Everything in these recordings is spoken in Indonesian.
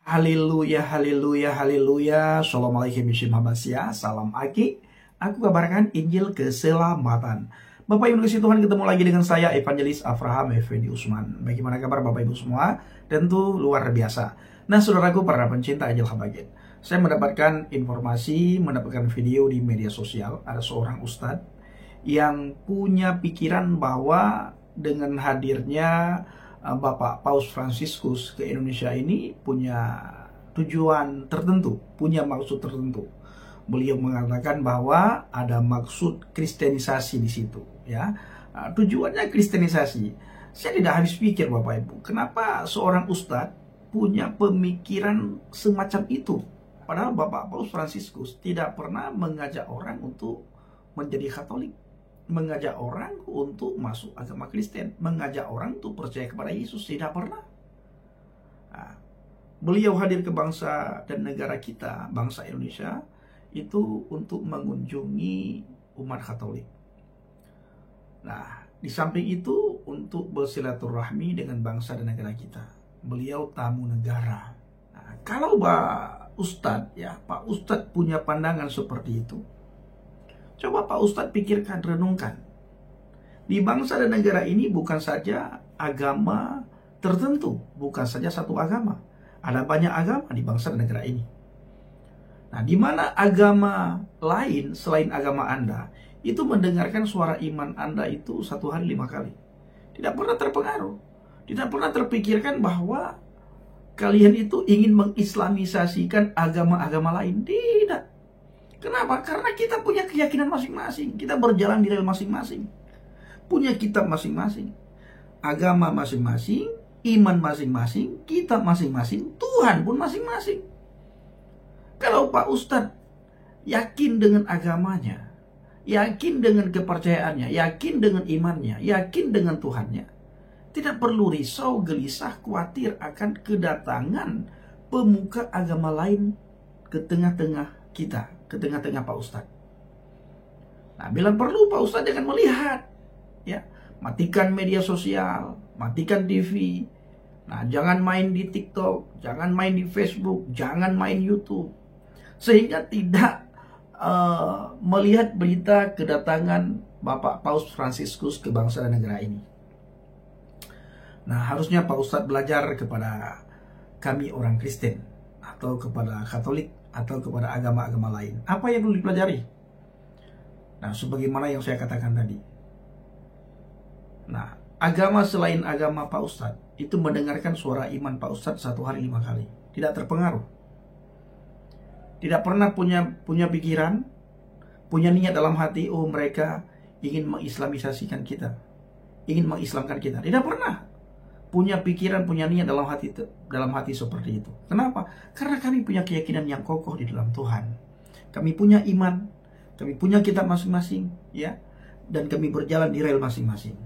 Haleluya, haleluya, haleluya. Shalom alaikum ya. Salam Aki. Aku kabarkan Injil keselamatan. Bapak Ibu kasih Tuhan, ketemu lagi dengan saya Evangelis Avraham Effendi Usman. Bagaimana kabar Bapak Ibu semua? Tentu luar biasa. Nah, saudaraku para pencinta Injil Habaget, saya mendapatkan informasi, mendapatkan video di media sosial. Ada seorang ustadz yang punya pikiran bahwa dengan hadirnya Bapak Paus Fransiskus ke Indonesia ini punya tujuan tertentu, punya maksud tertentu. Beliau mengatakan bahwa ada maksud kristenisasi di situ, ya. Tujuannya kristenisasi. Saya tidak habis pikir Bapak Ibu, kenapa seorang ustadz punya pemikiran semacam itu? Padahal Bapak Paus Fransiskus tidak pernah mengajak orang untuk menjadi Katolik, mengajak orang untuk masuk agama Kristen, mengajak orang untuk percaya kepada Yesus, tidak pernah. Nah, beliau hadir ke bangsa dan negara kita, bangsa Indonesia, itu untuk mengunjungi umat Katolik. Nah, di samping itu untuk bersilaturahmi dengan bangsa dan negara kita. Beliau tamu negara. Nah, kalau Pak Ustadz, ya, Pak Ustadz punya pandangan seperti itu, coba Pak Ustadz pikirkan, renungkan. Di bangsa dan negara ini bukan saja agama tertentu, bukan saja satu agama. Ada banyak agama di bangsa dan negara ini. Nah, di mana agama lain selain agama Anda, itu mendengarkan suara iman Anda itu 1 hari 5 kali. Tidak pernah terpengaruh. Tidak pernah terpikirkan bahwa kalian itu ingin mengislamisasikan agama-agama lain. Tidak. Kenapa? Karena kita punya keyakinan masing-masing. Kita berjalan di rel masing-masing. Punya kitab masing-masing. Agama masing-masing, iman masing-masing, kitab masing-masing, Tuhan pun masing-masing. Kalau Pak Ustadz yakin dengan agamanya, yakin dengan kepercayaannya, yakin dengan imannya, yakin dengan Tuhannya, tidak perlu risau, gelisah, khawatir akan kedatangan pemuka agama lain ke tengah-tengah kita, ke tengah-tengah Pak Ustadz. Nah, bila perlu Pak Ustadz jangan melihat, ya, matikan media sosial, matikan TV. Nah, jangan main di TikTok, jangan main di Facebook, jangan main YouTube, sehingga tidak melihat berita kedatangan Bapak Paus Fransiskus ke bangsa dan negara ini. Nah, harusnya Pak Ustadz belajar kepada kami orang Kristen, atau kepada Katolik, atau kepada agama-agama lain. Apa yang perlu dipelajari? Nah, sebagaimana yang saya katakan tadi. Nah, agama selain agama Pak Ustadz, itu mendengarkan suara iman Pak Ustadz 1 hari 5 kali. Tidak terpengaruh. Tidak pernah punya pikiran, punya niat dalam hati, oh mereka ingin mengislamisasikan kita, ingin mengislamkan kita. Tidak pernah punya pikiran, punya niat dalam hati seperti itu. Kenapa? Karena kami punya keyakinan yang kokoh di dalam Tuhan. Kami punya iman, kami punya kitab masing-masing, ya, dan kami berjalan di rel masing-masing.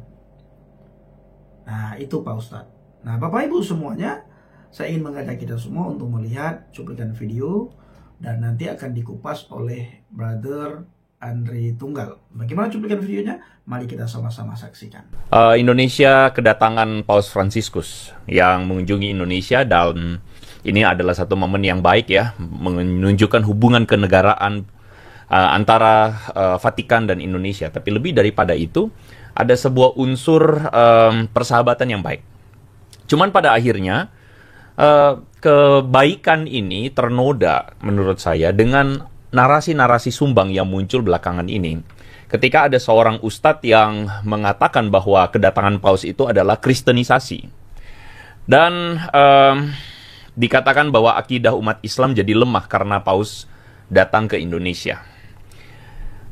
Nah, itu Pak Ustadz. Nah, Bapak Ibu semuanya, saya ingin mengajak kita semua untuk melihat cuplikan video dan nanti akan dikupas oleh Brother Andre Tunggal. Bagaimana cuplikan videonya? Mari kita sama-sama saksikan. Indonesia kedatangan Paus Fransiskus yang mengunjungi Indonesia, dan ini adalah satu momen yang baik, ya, menunjukkan hubungan kenegaraan antara Vatikan dan Indonesia. Tapi lebih daripada itu, ada sebuah unsur persahabatan yang baik. Cuman pada akhirnya kebaikan ini ternoda menurut saya dengan narasi-narasi sumbang yang muncul belakangan ini. Ketika ada seorang ustadz yang mengatakan bahwa kedatangan Paus itu adalah kristenisasi. Dan dikatakan bahwa akidah umat Islam jadi lemah karena Paus datang ke Indonesia.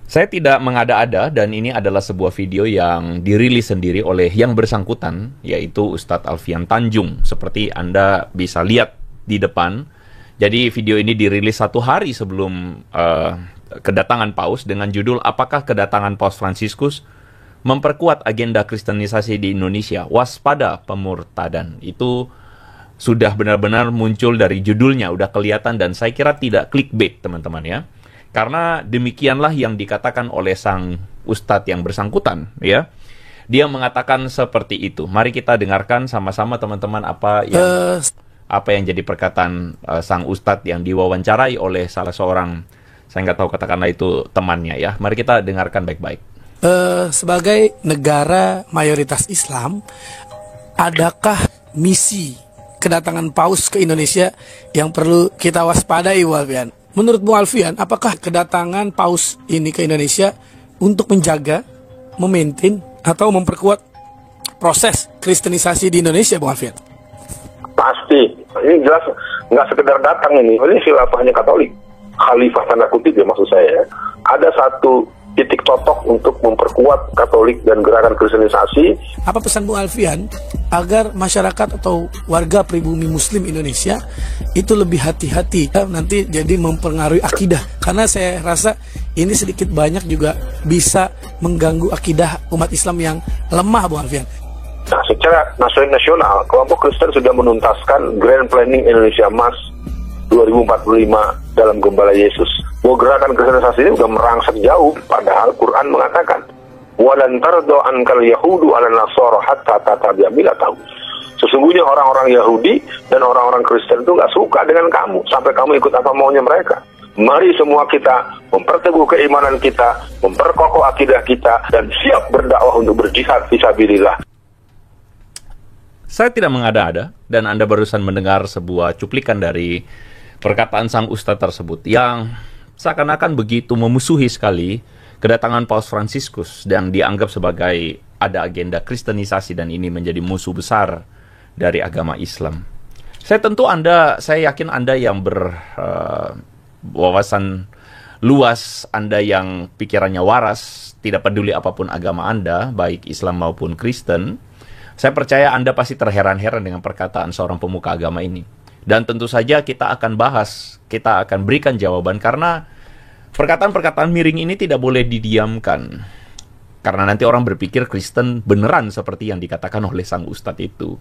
Saya tidak mengada-ada, dan ini adalah sebuah video yang dirilis sendiri oleh yang bersangkutan, yaitu Ustadz Alfian Tanjung. Seperti Anda bisa lihat di depan. Jadi video ini dirilis 1 hari sebelum kedatangan Paus dengan judul "Apakah kedatangan Paus Fransiskus memperkuat agenda kristenisasi di Indonesia? Waspada pemurtadan." Itu sudah benar-benar muncul dari judulnya, udah kelihatan, dan saya kira tidak clickbait, teman-teman, ya. Karena demikianlah yang dikatakan oleh sang ustadz yang bersangkutan, ya. Dia mengatakan seperti itu. Mari kita dengarkan sama-sama teman-teman apa yang apa yang jadi perkataan sang ustadz yang diwawancarai oleh salah seorang, saya nggak tahu katakanlah itu temannya ya. Mari kita dengarkan baik-baik. Sebagai negara mayoritas Islam, adakah misi kedatangan Paus ke Indonesia yang perlu kita waspadai, Bu Alfian? Menurut Bu Alfian, apakah kedatangan Paus ini ke Indonesia untuk menjaga, memaintain, atau memperkuat proses kristenisasi di Indonesia, Bu Alfian? Pasti. Ini jelas nggak sekedar datang ini. Ini khilafahnya Katolik. Khalifah tanda kutip ya maksud saya. Ada satu titik totok untuk memperkuat Katolik dan gerakan kristenisasi. Apa pesan Bu Alfian agar masyarakat atau warga pribumi Muslim Indonesia itu lebih hati-hati nanti jadi mempengaruhi akidah? Karena saya rasa ini sedikit banyak juga bisa mengganggu akidah umat Islam yang lemah, Bu Alfian. Nah, secara nasional, kelompok Kristen sudah menuntaskan Grand Planning Indonesia Emas 2045 dalam Gembala Yesus. Bahwa gerakan kristenisasi ini sudah merangsek jauh, padahal Quran mengatakan walan tardo ankal yahudu ala nasara hatta tattabi'a millatahum. Sesungguhnya orang-orang Yahudi dan orang-orang Kristen itu nggak suka dengan kamu sampai kamu ikut apa maunya mereka. Mari semua kita memperteguh keimanan kita, memperkokoh akidah kita, dan siap berdakwah untuk berjihad fisabilillah. Saya tidak mengada-ada, dan Anda barusan mendengar sebuah cuplikan dari perkataan sang ustadz tersebut yang seakan-akan begitu memusuhi sekali kedatangan Paus Fransiskus dan dianggap sebagai ada agenda kristenisasi dan ini menjadi musuh besar dari agama Islam. Saya yakin Anda yang berwawasan luas, Anda yang pikirannya waras, tidak peduli apapun agama Anda, baik Islam maupun Kristen. Saya percaya Anda pasti terheran-heran dengan perkataan seorang pemuka agama ini. Dan tentu saja kita akan bahas, kita akan berikan jawaban karena perkataan-perkataan miring ini tidak boleh didiamkan. Karena nanti orang berpikir Kristen beneran seperti yang dikatakan oleh sang ustadz itu.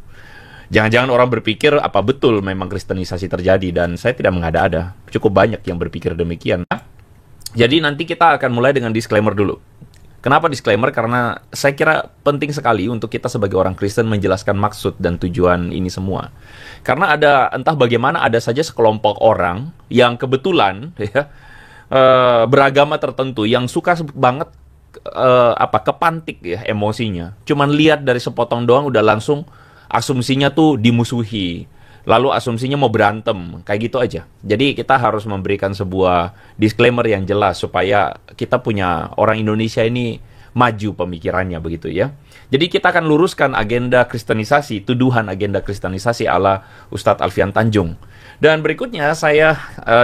Jangan-jangan orang berpikir apa betul memang kristenisasi terjadi, dan saya tidak mengada-ada. Cukup banyak yang berpikir demikian. Jadi nanti kita akan mulai dengan disclaimer dulu. Kenapa disclaimer? Karena saya kira penting sekali untuk kita sebagai orang Kristen menjelaskan maksud dan tujuan ini semua. Karena entah bagaimana ada saja sekelompok orang yang kebetulan beragama tertentu yang suka banget kepantik ya emosinya. Cuman lihat dari sepotong doang udah langsung asumsinya tuh dimusuhi. Lalu asumsinya mau berantem, kayak gitu aja. Jadi kita harus memberikan sebuah disclaimer yang jelas supaya kita punya orang Indonesia ini maju pemikirannya begitu ya. Jadi kita akan luruskan agenda kristenisasi, tuduhan agenda kristenisasi ala Ustadz Alfian Tanjung. Dan berikutnya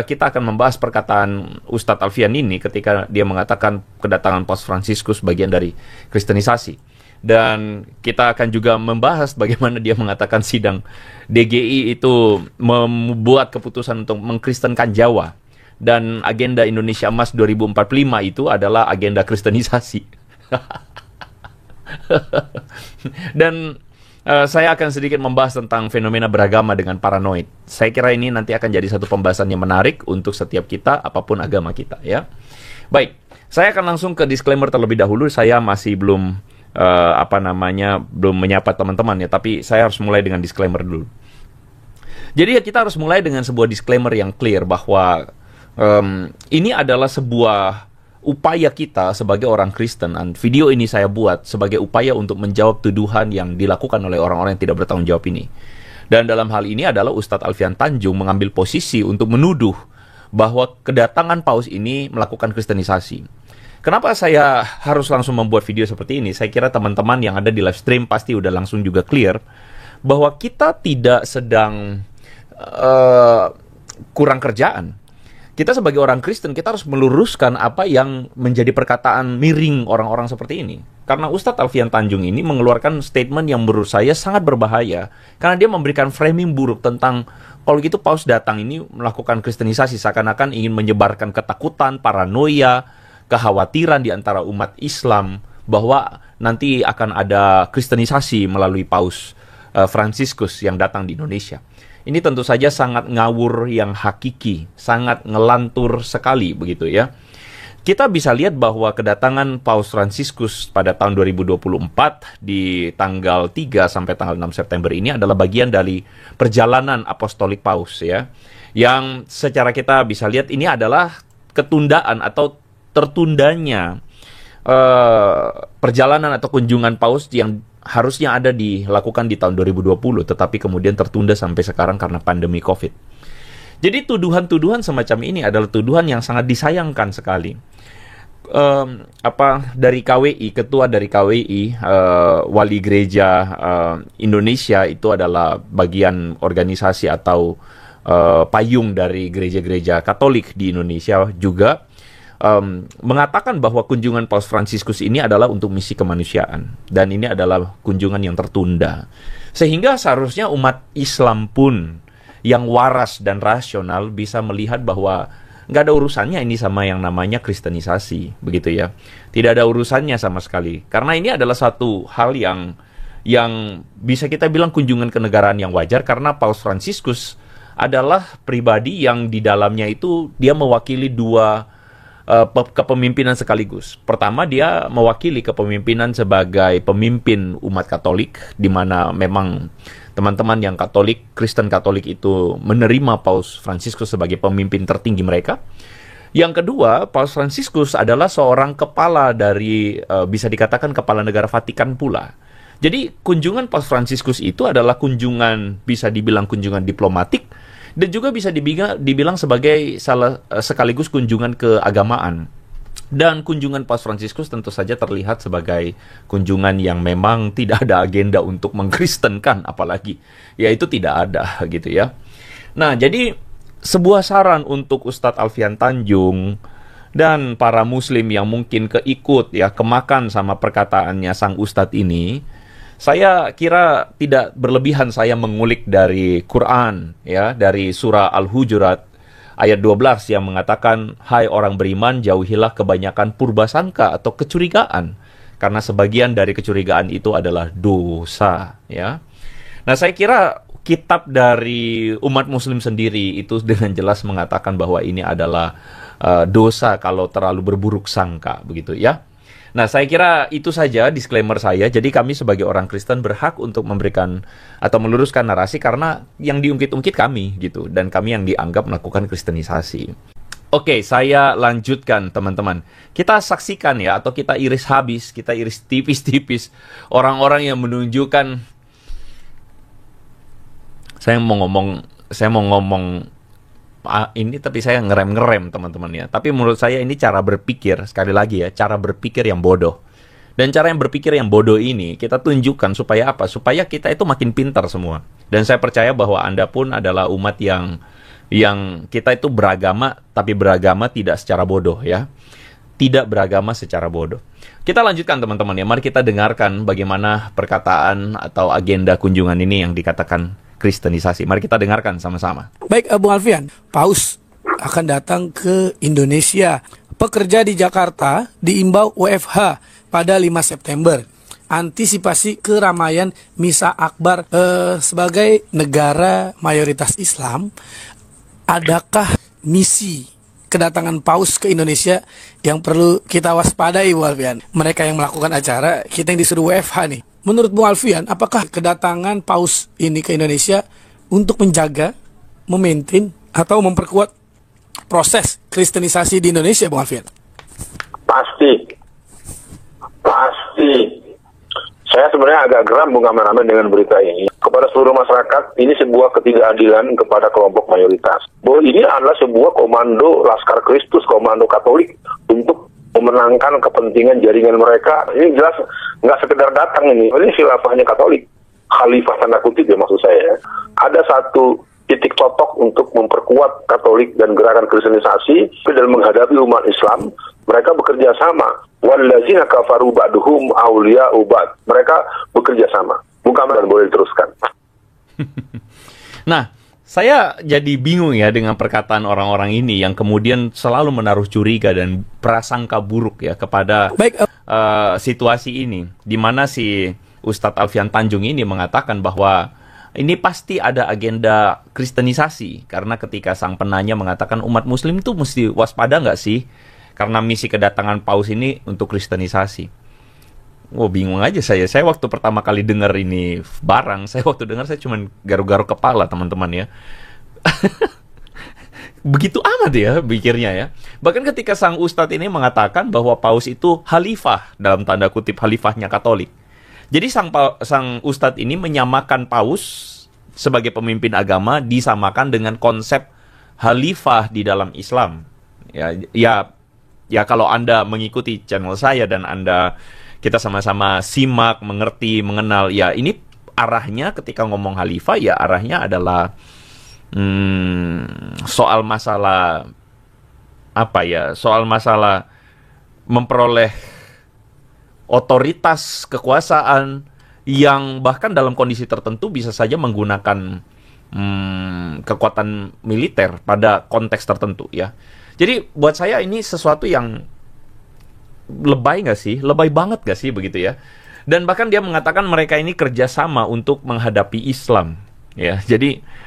kita akan membahas perkataan Ustadz Alfian ini ketika dia mengatakan kedatangan Paus Fransiskus bagian dari kristenisasi. Dan kita akan juga membahas bagaimana dia mengatakan sidang DGI itu membuat keputusan untuk mengkristenkan Jawa. Dan agenda Indonesia Emas 2045 itu adalah agenda kristenisasi. Dan saya akan sedikit membahas tentang fenomena beragama dengan paranoid. Saya kira ini nanti akan jadi satu pembahasan yang menarik untuk setiap kita, apapun agama kita ya. Baik, saya akan langsung ke disclaimer terlebih dahulu. Saya masih belum belum menyapa teman-teman ya, tapi saya harus mulai dengan disclaimer dulu. Jadi ya kita harus mulai dengan sebuah disclaimer yang clear bahwa ini adalah sebuah upaya kita sebagai orang Kristen, dan video ini saya buat sebagai upaya untuk menjawab tuduhan yang dilakukan oleh orang-orang yang tidak bertanggung jawab ini. Dan dalam hal ini adalah Ustadz Alfian Tanjung mengambil posisi untuk menuduh bahwa kedatangan Paus ini melakukan kristenisasi. Kenapa saya harus langsung membuat video seperti ini? Saya kira teman-teman yang ada di live stream pasti udah langsung juga clear bahwa kita tidak sedang kurang kerjaan. Kita sebagai orang Kristen, kita harus meluruskan apa yang menjadi perkataan miring orang-orang seperti ini. Karena Ustadz Alfian Tanjung ini mengeluarkan statement yang menurut saya sangat berbahaya. Karena dia memberikan framing buruk tentang kalau gitu Paus datang ini melakukan kristenisasi, seakan-akan ingin menyebarkan ketakutan, paranoia, kekhawatiran di antara umat Islam bahwa nanti akan ada kristenisasi melalui Paus Fransiskus yang datang di Indonesia. Ini tentu saja sangat ngawur yang hakiki, sangat ngelantur sekali begitu ya. kita bisa lihat bahwa kedatangan Paus Fransiskus pada tahun 2024 di tanggal 3 sampai tanggal 6 September ini adalah bagian dari perjalanan apostolik Paus ya. Yang secara kita bisa lihat ini adalah ketundaan atau tertundanya perjalanan atau kunjungan Paus yang harusnya ada dilakukan di tahun 2020, tetapi kemudian tertunda sampai sekarang karena pandemi COVID. Jadi tuduhan-tuduhan semacam ini adalah tuduhan yang sangat disayangkan sekali. Dari KWI, ketua dari KWI, Wali Gereja Indonesia itu adalah bagian organisasi atau payung dari gereja-gereja Katolik di Indonesia juga mengatakan bahwa kunjungan Paus Fransiskus ini adalah untuk misi kemanusiaan dan ini adalah kunjungan yang tertunda, sehingga seharusnya umat Islam pun yang waras dan rasional bisa melihat bahwa nggak ada urusannya ini sama yang namanya kristenisasi, begitu ya. Tidak ada urusannya sama sekali, karena ini adalah satu hal yang bisa kita bilang kunjungan kenegaraan yang wajar, karena Paus Fransiskus adalah pribadi yang di dalamnya itu dia mewakili dua kepemimpinan sekaligus. Pertama, dia mewakili kepemimpinan sebagai pemimpin umat Katolik, di mana memang teman-teman yang Katolik, Kristen Katolik itu menerima Paus Fransiskus sebagai pemimpin tertinggi mereka. Yang kedua, Paus Fransiskus adalah seorang kepala dari, bisa dikatakan kepala negara Vatikan pula. Jadi kunjungan Paus Fransiskus itu adalah kunjungan, bisa dibilang kunjungan diplomatik, dan juga bisa dibilang sebagai sekaligus kunjungan keagamaan. Dan kunjungan Paus Fransiskus tentu saja terlihat sebagai kunjungan yang memang tidak ada agenda untuk mengkristenkan, apalagi ya itu tidak ada gitu ya. Nah, jadi sebuah saran untuk Ustadz Alfian Tanjung dan para muslim yang mungkin keikut ya kemakan sama perkataannya sang Ustadz ini, saya kira tidak berlebihan saya mengulik dari Quran ya, dari surah Al-Hujurat ayat 12 yang mengatakan, hai orang beriman, jauhilah kebanyakan purbasangka atau kecurigaan, karena sebagian dari kecurigaan itu adalah dosa ya. Nah, saya kira kitab dari umat muslim sendiri itu dengan jelas mengatakan bahwa ini adalah dosa kalau terlalu berburuk sangka, begitu ya. Nah, saya kira itu saja disclaimer saya. Jadi kami sebagai orang Kristen berhak untuk memberikan atau meluruskan narasi karena yang diungkit-ungkit kami gitu, dan kami yang dianggap melakukan kristenisasi. Oke, saya lanjutkan teman-teman. Kita saksikan ya, atau kita iris habis, kita iris tipis-tipis orang-orang yang menunjukkan, saya mau ngomong ini, tapi saya ngerem teman-teman ya. Tapi menurut saya ini cara berpikir, sekali lagi ya, cara berpikir yang bodoh. Dan cara yang berpikir yang bodoh ini kita tunjukkan supaya apa? Supaya kita itu makin pintar semua. Dan saya percaya bahwa Anda pun adalah umat yang kita itu beragama, tapi beragama tidak secara bodoh ya. Tidak beragama secara bodoh. Kita lanjutkan teman-teman ya. Mari kita dengarkan bagaimana perkataan atau agenda kunjungan ini yang dikatakan kristenisasi. Mari kita dengarkan sama-sama. Baik, Bung Alfian, Paus akan datang ke Indonesia. Pekerja di Jakarta diimbau WFH pada 5 September. Antisipasi keramaian Misa Akbar sebagai negara mayoritas Islam. Adakah misi kedatangan Paus ke Indonesia yang perlu kita waspadai, Bung Alfian? Mereka yang melakukan acara, kita yang disuruh WFH nih. Menurut Bung Alfian, apakah kedatangan Paus ini ke Indonesia untuk menjaga, memaintain, atau memperkuat proses kristenisasi di Indonesia, Bung Alfian? Pasti. Saya sebenarnya agak geram, Bung Aman dengan berita ini. Kepada seluruh masyarakat, ini sebuah ketidakadilan kepada kelompok mayoritas. Bahwa ini adalah sebuah komando Laskar Kristus, komando Katolik untuk memenangkan kepentingan jaringan mereka. Ini jelas nggak sekedar datang ini khilafahnya Katolik, khalifah tanda kutip ya maksud saya. Ada satu titik totok untuk memperkuat Katolik dan gerakan kristenisasi dalam menghadapi umat Islam. Mereka bekerja sama. Wallazina kafaru ba'duhum awliya'u ba'd. Mereka bekerja sama. Bukan, boleh diteruskan. Nah, saya jadi bingung ya dengan perkataan orang-orang ini yang kemudian selalu menaruh curiga dan prasangka buruk ya kepada situasi ini, di mana si Ustadz Alfian Tanjung ini mengatakan bahwa ini pasti ada agenda kristenisasi, karena ketika sang penanya mengatakan umat muslim itu mesti waspada nggak sih Karena misi kedatangan Paus ini untuk kristenisasi. Bingung aja saya. Saya waktu pertama kali dengar ini barang, saya cuma garu-garu kepala, teman-teman ya. Begitu amat ya pikirnya ya. Bahkan ketika sang ustadz ini mengatakan bahwa Paus itu khalifah, dalam tanda kutip khalifahnya Katolik. Jadi sang ustadz ini menyamakan Paus sebagai pemimpin agama, disamakan dengan konsep khalifah di dalam Islam. Ya kalau Anda mengikuti channel saya dan kita sama-sama simak, mengerti, mengenal, ya ini arahnya ketika ngomong khalifah, ya arahnya adalah soal masalah soal masalah memperoleh otoritas kekuasaan yang bahkan dalam kondisi tertentu bisa saja menggunakan kekuatan militer pada konteks tertentu ya. Jadi buat saya ini sesuatu yang lebay nggak sih? Lebay banget nggak sih begitu ya? Dan bahkan dia mengatakan mereka ini kerjasama untuk menghadapi Islam ya. Jadi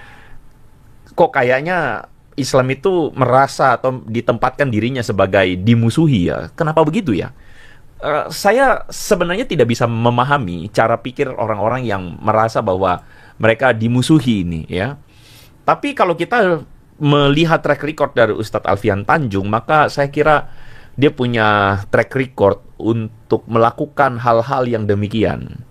kok kayaknya Islam itu merasa atau ditempatkan dirinya sebagai dimusuhi ya. Kenapa begitu ya? Saya sebenarnya tidak bisa memahami cara pikir orang-orang yang merasa bahwa mereka dimusuhi ini ya. Tapi kalau kita melihat track record dari Ustadz Alfian Tanjung, maka saya kira dia punya track record untuk melakukan hal-hal yang demikian.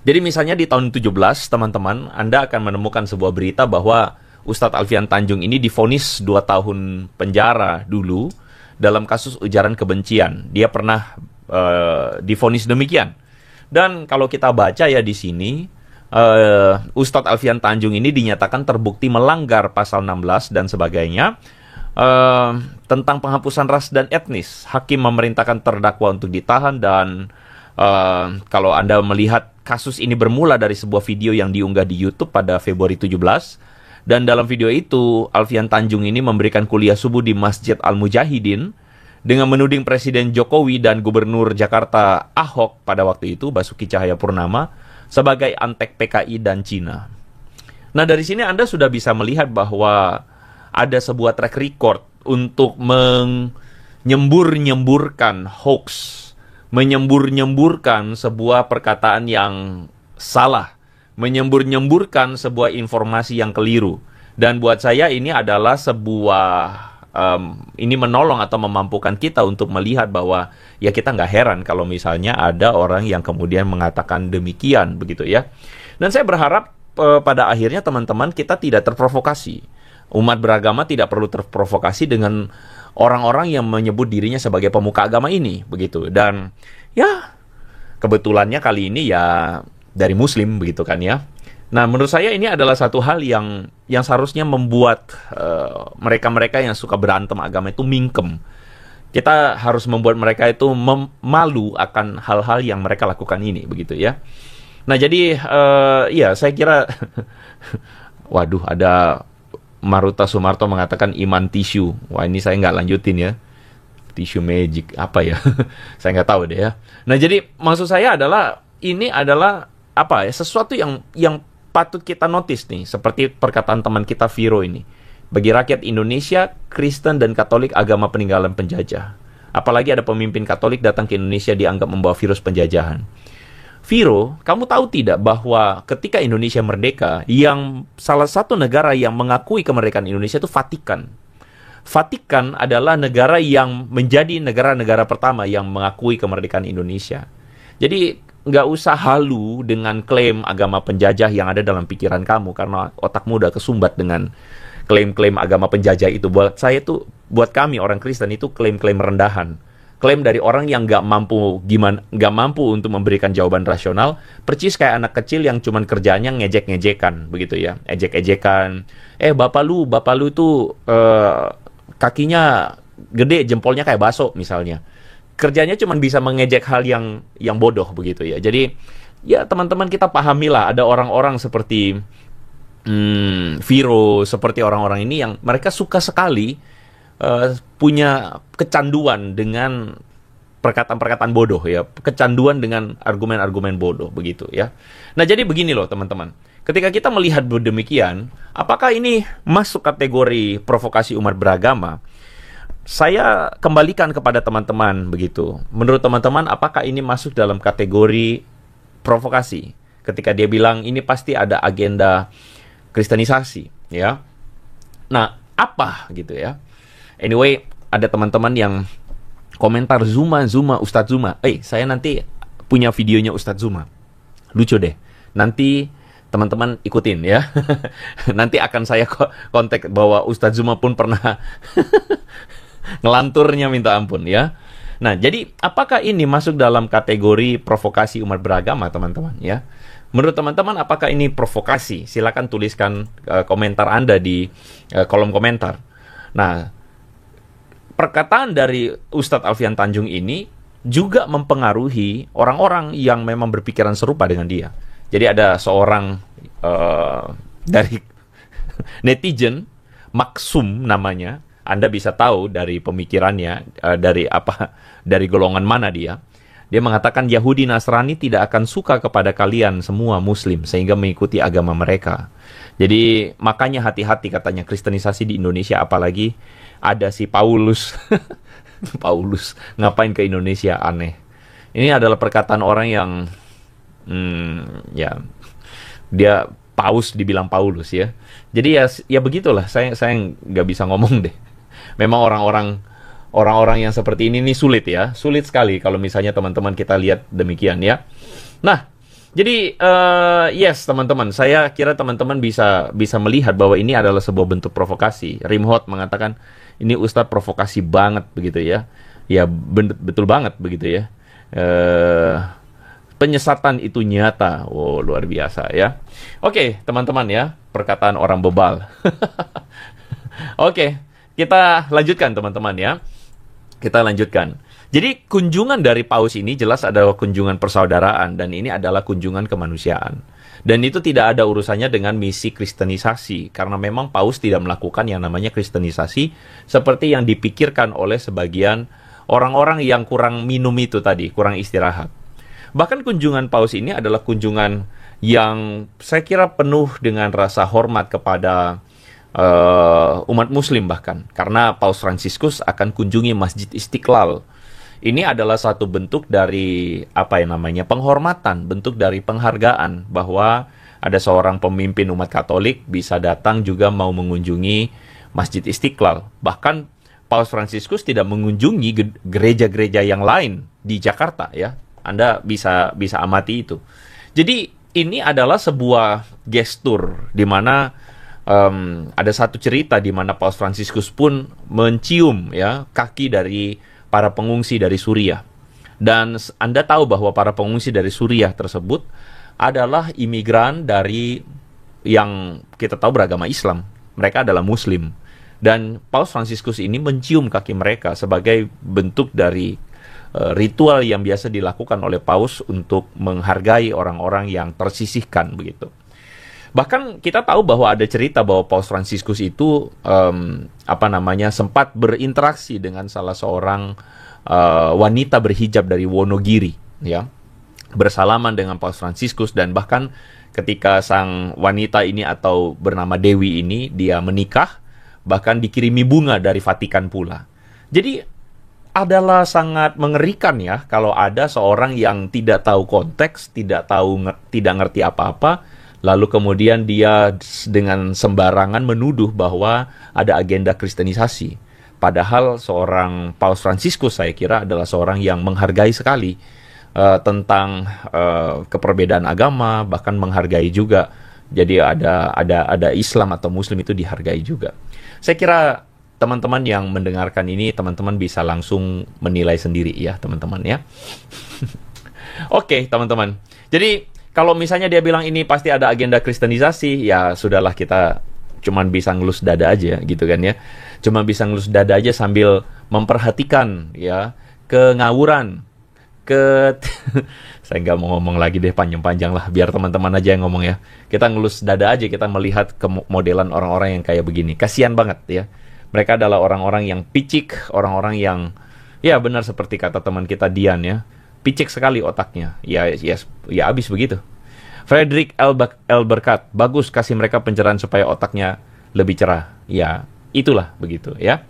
Jadi misalnya di tahun 17, teman-teman, Anda akan menemukan sebuah berita bahwa Ustadz Alfian Tanjung ini divonis 2 tahun penjara dulu dalam kasus ujaran kebencian. Dia pernah divonis demikian. Dan kalau kita baca ya di sini, Ustadz Alfian Tanjung ini dinyatakan terbukti melanggar pasal 16 dan sebagainya tentang penghapusan ras dan etnis. Hakim memerintahkan terdakwa untuk ditahan dan kalau Anda melihat kasus ini bermula dari sebuah video yang diunggah di YouTube pada Februari 17. Dan dalam video itu, Alfian Tanjung ini memberikan kuliah subuh di Masjid Al-Mujahidin dengan menuding Presiden Jokowi dan Gubernur Jakarta Ahok pada waktu itu, Basuki Cahayapurnama, sebagai antek PKI dan Cina. Nah, dari sini Anda sudah bisa melihat bahwa ada sebuah track record untuk menyembur-nyemburkan hoax, menyembur-nyemburkan sebuah perkataan yang salah, menyembur-nyemburkan sebuah informasi yang keliru. Dan buat saya ini adalah sebuah ini menolong atau memampukan kita untuk melihat bahwa ya kita nggak heran kalau misalnya ada orang yang kemudian mengatakan demikian begitu ya. Dan saya berharap pada akhirnya teman-teman kita tidak terprovokasi. Umat beragama tidak perlu terprovokasi dengan orang-orang yang menyebut dirinya sebagai pemuka agama ini begitu. Dan ya kebetulannya kali ini ya dari Muslim begitu kan ya. Nah, menurut saya ini adalah satu hal yang seharusnya membuat mereka-mereka yang suka berantem agama itu mingkem. Kita harus membuat mereka itu malu akan hal-hal yang mereka lakukan ini begitu ya. Nah, jadi ya saya kira waduh, ada Maruta Sumarto mengatakan iman tisu. Wah, ini saya nggak lanjutin ya. Tisu magic apa ya? Saya nggak tahu deh ya. Nah, jadi maksud saya adalah ini adalah apa ya, sesuatu yang patut kita notice nih, seperti perkataan teman kita Viro ini. Bagi rakyat Indonesia, Kristen dan Katolik agama peninggalan penjajah. Apalagi ada pemimpin Katolik datang ke Indonesia dianggap membawa virus penjajahan. Viro, kamu tahu tidak bahwa ketika Indonesia merdeka, yang salah satu negara yang mengakui kemerdekaan Indonesia itu Vatikan. Vatikan adalah negara yang menjadi negara-negara pertama yang mengakui kemerdekaan Indonesia. Jadi nggak usah halu dengan klaim agama penjajah yang ada dalam pikiran kamu, karena otakmu udah kesumbat dengan klaim-klaim agama penjajah itu. Buat saya tuh, buat kami orang Kristen itu klaim-klaim rendahan, klaim dari orang yang nggak mampu untuk memberikan jawaban rasional, percis kayak anak kecil yang cuman kerjaannya ngejek-ngejekan begitu ya, ejek-ejekan. Bapak lu tuh kakinya gede, jempolnya kayak baso misalnya. Kerjanya cuma bisa mengejek hal yang bodoh begitu ya. Jadi ya teman-teman kita pahamilah ada orang-orang seperti Viro, seperti orang-orang ini yang mereka suka sekali punya kecanduan dengan perkataan-perkataan bodoh ya, kecanduan dengan argumen-argumen bodoh begitu ya. Nah, jadi begini loh teman-teman. Ketika kita melihat demikian, apakah ini masuk kategori provokasi umat beragama? saya kembalikan kepada teman-teman begitu. Menurut teman-teman, apakah ini masuk dalam kategori provokasi? Ketika dia bilang ini pasti ada agenda kristenisasi, ya. Nah, apa gitu ya? Anyway, ada teman-teman yang komentar Zuma, Ustadz Zuma. Saya nanti punya videonya Ustadz Zuma. Lucu deh. Nanti teman-teman ikutin ya. Nanti akan saya kontak bahwa Ustadz Zuma pun pernah ngelanturnya minta ampun ya. Nah, jadi apakah ini masuk dalam kategori provokasi umat beragama, teman-teman ya? Menurut teman-teman, apakah ini provokasi? Silakan tuliskan komentar Anda di kolom komentar. Nah, perkataan dari Ustadz Alfian Tanjung ini juga mempengaruhi orang-orang yang memang berpikiran serupa dengan dia. Jadi ada seorang dari netizen, Maksum namanya. Anda bisa tahu dari pemikirannya, dari golongan mana dia. Dia mengatakan Yahudi Nasrani tidak akan suka kepada kalian semua Muslim sehingga mengikuti agama mereka. Jadi makanya hati-hati katanya kristenisasi di Indonesia, apalagi ada si Paulus. Paulus ngapain ke Indonesia, aneh. Ini adalah perkataan orang yang ya dia paus dibilang Paulus ya. Jadi ya begitulah, saya nggak bisa ngomong deh. Memang orang-orang yang seperti ini sulit ya, sulit sekali kalau misalnya teman-teman kita lihat demikian ya. Nah, jadi yes teman-teman, saya kira teman-teman bisa melihat bahwa ini adalah sebuah bentuk provokasi. Rimhot mengatakan ini Ustadz provokasi banget begitu ya. Ya betul banget begitu ya. Penyesatan itu nyata. Wow, luar biasa ya. Oke, teman-teman ya, perkataan orang bebal. Oke, kita lanjutkan teman-teman ya. Kita lanjutkan. Jadi kunjungan dari Paus ini jelas adalah kunjungan persaudaraan dan ini adalah kunjungan kemanusiaan. Dan itu tidak ada urusannya dengan misi kristenisasi karena memang Paus tidak melakukan yang namanya kristenisasi seperti yang dipikirkan oleh sebagian orang-orang yang kurang minum itu tadi, kurang istirahat. Bahkan kunjungan Paus ini adalah kunjungan yang saya kira penuh dengan rasa hormat kepada umat Muslim bahkan. Karena Paus Fransiskus akan kunjungi Masjid Istiqlal. Ini adalah satu bentuk dari penghormatan, bentuk dari penghargaan bahwa ada seorang pemimpin umat Katolik bisa datang juga mau mengunjungi Masjid Istiqlal. Bahkan Paus Fransiskus tidak mengunjungi gereja-gereja yang lain di Jakarta ya. Anda bisa amati itu. Jadi ini adalah sebuah gestur di mana ada satu cerita di mana Paus Fransiskus pun mencium ya kaki dari para pengungsi dari Suriah. Dan Anda tahu bahwa para pengungsi dari Suriah tersebut adalah imigran dari yang kita tahu beragama Islam. Mereka adalah Muslim. Dan Paus Fransiskus ini mencium kaki mereka sebagai bentuk dari ritual yang biasa dilakukan oleh Paus untuk menghargai orang-orang yang tersisihkan begitu. Bahkan kita tahu bahwa ada cerita bahwa Paus Fransiskus itu sempat berinteraksi dengan salah seorang wanita berhijab dari Wonogiri ya. Bersalaman dengan Paus Fransiskus dan bahkan ketika sang wanita ini atau bernama Dewi ini dia menikah, bahkan dikirimi bunga dari Vatikan pula. Jadi adalah sangat mengerikan ya kalau ada seorang yang tidak tahu konteks, tidak ngerti apa-apa, lalu kemudian dia dengan sembarangan menuduh bahwa ada agenda kristenisasi. Padahal seorang Paus Fransiskus saya kira adalah seorang yang menghargai sekali tentang keperbedaan agama, bahkan menghargai juga. Jadi ada Islam atau Muslim itu dihargai juga. Saya kira teman-teman yang mendengarkan ini, teman-teman bisa langsung menilai sendiri ya, teman-teman ya. Oke, teman-teman. Jadi, kalau misalnya dia bilang ini pasti ada agenda kristenisasi, ya sudahlah kita cuman bisa ngelus dada aja gitu kan ya. Cuma bisa ngelus dada aja sambil memperhatikan ya kengawuran, saya nggak mau ngomong lagi deh panjang-panjang lah, biar teman-teman aja yang ngomong ya. Kita ngelus dada aja, kita melihat kemodelan orang-orang yang kayak begini. Kasihan banget ya. Mereka adalah orang-orang yang picik, orang-orang yang, ya benar seperti kata teman kita Dian ya, picik sekali otaknya. Ya habis begitu. Frederick L. Berkat, bagus kasih mereka pencerahan supaya otaknya lebih cerah. Ya, itulah begitu ya.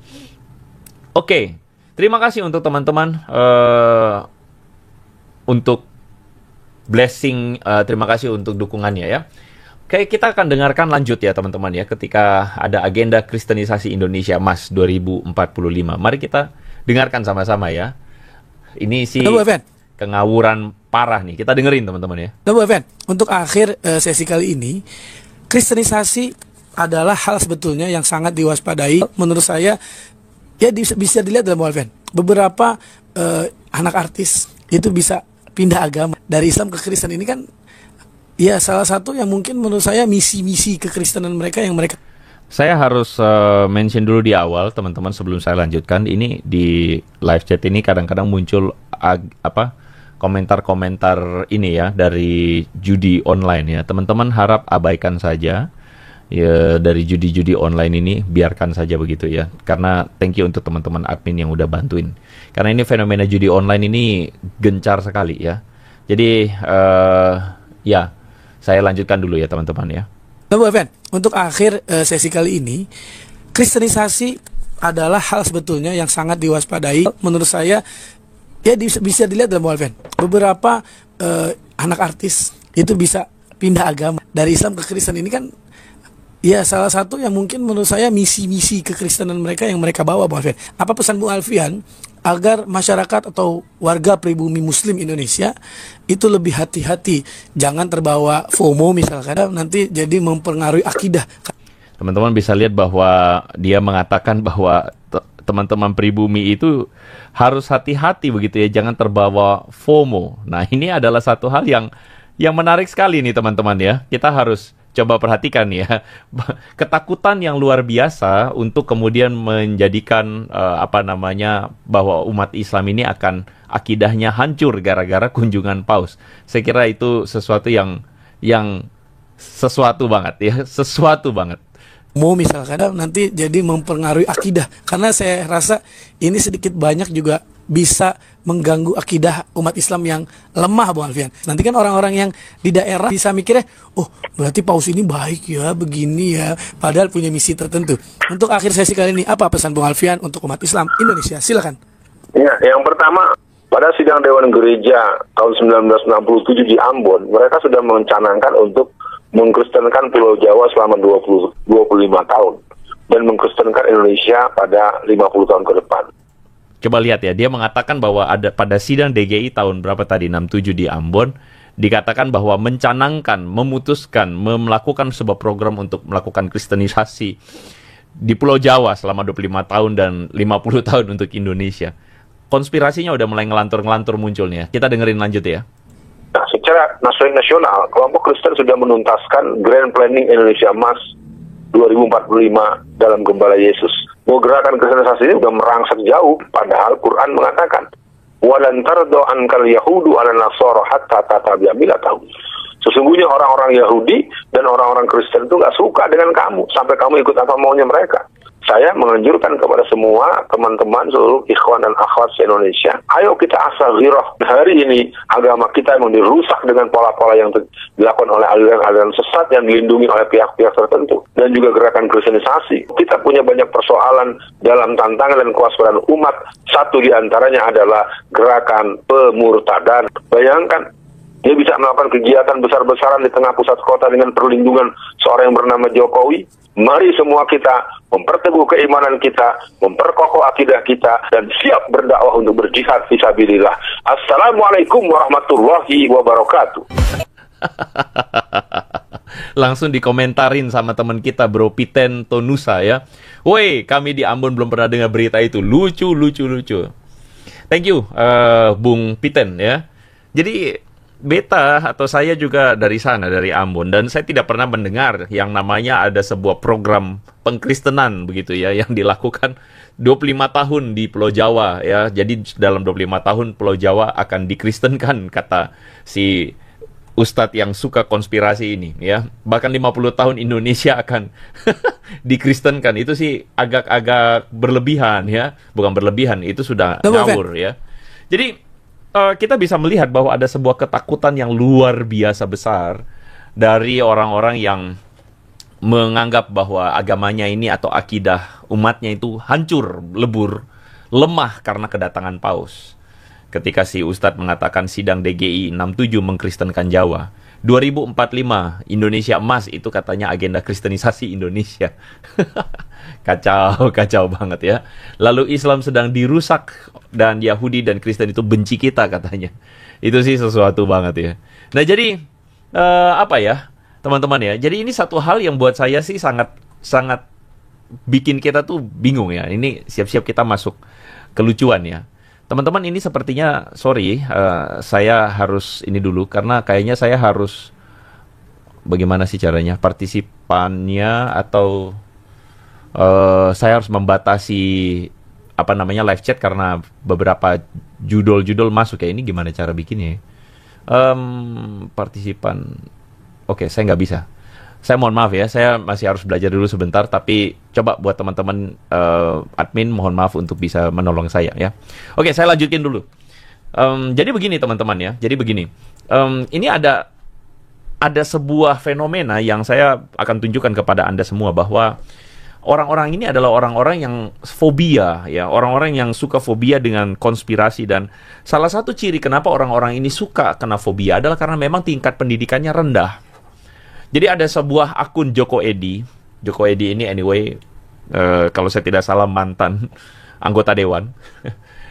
Oke, terima kasih untuk teman-teman untuk blessing, terima kasih untuk dukungannya ya. Oke, kita akan dengarkan lanjut ya teman-teman ya, ketika ada agenda Kristenisasi Indonesia Mas 2045. Mari kita dengarkan sama-sama ya. Ini sih kengawuran parah nih, kita dengerin teman-teman ya. Nah, Bu Evan, untuk akhir sesi kali ini, Kristenisasi adalah hal sebetulnya yang sangat diwaspadai. Menurut saya, ya bisa dilihat dalam Bu Evan, beberapa anak artis itu bisa pindah agama dari Islam ke Kristen. Ini kan ya salah satu yang mungkin menurut saya misi-misi kekristenan mereka yang mereka. Saya harus mention dulu di awal teman-teman sebelum saya lanjutkan. Ini di live chat ini kadang-kadang muncul komentar-komentar ini ya dari judi online ya. Teman-teman harap abaikan saja ya, dari judi-judi online ini, biarkan saja begitu ya. Karena thank you untuk teman-teman admin yang udah bantuin. Karena ini fenomena judi online ini gencar sekali ya. Jadi ya, saya lanjutkan dulu ya teman-teman ya. Nah, Bu Evan, untuk akhir sesi kali ini, Kristenisasi adalah hal sebetulnya yang sangat diwaspadai. Menurut saya, ya bisa dilihat dalam Bu Evan, beberapa anak artis itu bisa pindah agama dari Islam ke Kristen. Ini kan ya salah satu yang mungkin menurut saya misi-misi kekristenan mereka yang mereka bawa, Bu Alfian. Apa pesan Bu Alfian agar masyarakat atau warga pribumi Muslim Indonesia itu lebih hati-hati, jangan terbawa FOMO misalkan, nanti jadi mempengaruhi akidah. Teman-teman bisa lihat bahwa dia mengatakan bahwa teman-teman pribumi itu harus hati-hati begitu ya, jangan terbawa FOMO. Nah, ini adalah satu hal yang menarik sekali nih teman-teman ya. Kita harus coba perhatikan ya, ketakutan yang luar biasa untuk kemudian menjadikan bahwa umat Islam ini akan akidahnya hancur gara-gara kunjungan paus. Saya kira itu sesuatu yang sesuatu banget ya, sesuatu banget. Mau misalkan nanti jadi mempengaruhi akidah, karena saya rasa ini sedikit banyak juga bisa mengganggu akidah umat Islam yang lemah, Bung Alfian. Nanti kan orang-orang yang di daerah bisa mikirnya, oh berarti paus ini baik ya, begini ya, padahal punya misi tertentu. Untuk akhir sesi kali ini, apa pesan Bung Alfian untuk umat Islam Indonesia? Silakan. Ya, yang pertama, pada sidang Dewan Gereja tahun 1967 di Ambon, mereka sudah mencanangkan untuk mengkristenkan Pulau Jawa selama 25 tahun dan mengkristenkan Indonesia pada 50 tahun ke depan. Coba lihat ya, dia mengatakan bahwa ada pada sidang DGI tahun berapa tadi, 67 di Ambon, dikatakan bahwa mencanangkan, memutuskan, melakukan sebuah program untuk melakukan kristenisasi di Pulau Jawa selama 25 tahun dan 50 tahun untuk Indonesia. Konspirasinya udah mulai ngelantur-ngelantur munculnya. Kita dengerin lanjut ya. Nah, secara nasional, kelompok Kristen sudah menuntaskan Grand Planning Indonesia Mas 2045 dalam Gembala Yesus. Gerakan kristenisasi ini sudah merangsek jauh, padahal Quran mengatakan walan tardo ankal yahudu ala nasara hatta tatabi'a millatahum. Sesungguhnya orang-orang Yahudi dan orang-orang Kristen itu nggak suka dengan kamu sampai kamu ikut apa maunya mereka. Saya menganjurkan kepada semua teman-teman seluruh ikhwan dan akhwat se-Indonesia, ayo kita asal-ghirah. Hari ini agama kita memang dirusak dengan pola-pola yang dilakukan oleh aliran-aliran sesat yang dilindungi oleh pihak-pihak tertentu dan juga gerakan kristenisasi. Kita punya banyak persoalan dalam tantangan dan kewaspadaan umat. Satu di antaranya adalah gerakan pemurtadan. Bayangkan, dia bisa melakukan kegiatan besar-besaran di tengah pusat kota dengan perlindungan seorang yang bernama Jokowi. Mari semua kita memperteguh keimanan kita, memperkokoh akidah kita, dan siap berdakwah untuk berjihad fisabilillah. Assalamualaikum warahmatullahi wabarakatuh. Langsung dikomentarin sama teman kita Bro Piten Tonusa ya. Woi, kami di Ambon belum pernah dengar berita itu. Lucu. Thank you Bung Piten ya. Jadi beta atau saya juga dari sana, dari Ambon, dan saya tidak pernah mendengar yang namanya ada sebuah program pengkristenan begitu ya yang dilakukan 25 tahun di Pulau Jawa ya. Jadi dalam 25 tahun Pulau Jawa akan dikristenkan, kata si ustadz yang suka konspirasi ini ya. Bahkan 50 tahun Indonesia akan dikristenkan. Itu sih agak-agak berlebihan ya. Bukan berlebihan, itu sudah ngawur ya. Jadi kita bisa melihat bahwa ada sebuah ketakutan yang luar biasa besar dari orang-orang yang menganggap bahwa agamanya ini atau akidah umatnya itu hancur, lebur, lemah karena kedatangan paus. Ketika si Ustadz mengatakan sidang DGI 67 mengkristenkan Jawa. 2045 Indonesia emas itu katanya agenda kristenisasi Indonesia. Kacau banget ya. Lalu Islam sedang dirusak dan Yahudi dan Kristen itu benci kita katanya. Itu sih sesuatu banget ya. Nah jadi apa ya teman-teman ya. Jadi ini satu hal yang buat saya sih sangat bikin kita tuh bingung ya. Ini siap-siap kita masuk kelucuan ya. Teman-teman ini sepertinya, saya harus ini dulu karena kayaknya saya harus bagaimana sih caranya partisipannya atau saya harus membatasi live chat karena beberapa judul-judul masuk ya. Ini gimana cara bikinnya? Partisipan, oke, saya nggak bisa. Saya mohon maaf ya, saya masih harus belajar dulu sebentar, tapi coba buat teman-teman admin mohon maaf untuk bisa menolong saya ya. Oke, saya lanjutin dulu. Jadi begini teman-teman ya, ini ada sebuah fenomena yang saya akan tunjukkan kepada Anda semua bahwa orang-orang ini adalah orang-orang yang fobia ya, orang-orang yang suka fobia dengan konspirasi, dan salah satu ciri kenapa orang-orang ini suka kena fobia adalah karena memang tingkat pendidikannya rendah. Jadi ada sebuah akun Joko Edi ini anyway, kalau saya tidak salah mantan anggota dewan.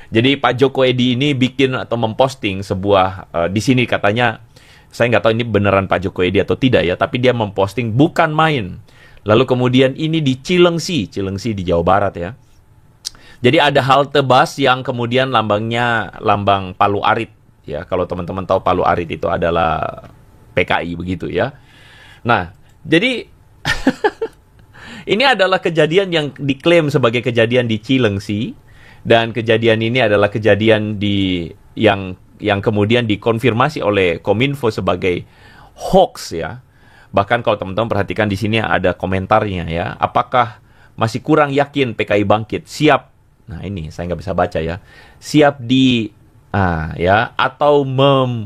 Jadi Pak Joko Edi ini bikin atau memposting sebuah, di sini katanya, saya nggak tahu ini beneran Pak Joko Edi atau tidak ya, tapi dia memposting bukan main. Lalu kemudian ini di Cilengsi di Jawa Barat ya. Jadi ada halte bus yang kemudian lambangnya lambang Palu Arit ya. Kalau teman-teman tahu Palu Arit itu adalah PKI begitu ya. Nah, jadi ini adalah kejadian yang diklaim sebagai kejadian di Cilengsi, dan kejadian ini adalah kejadian yang kemudian dikonfirmasi oleh Kominfo sebagai hoax ya. Bahkan kalau teman-teman perhatikan di sini ada komentarnya ya, apakah masih kurang yakin PKI bangkit? Siap. Nah, ini saya nggak bisa baca ya. Siap atau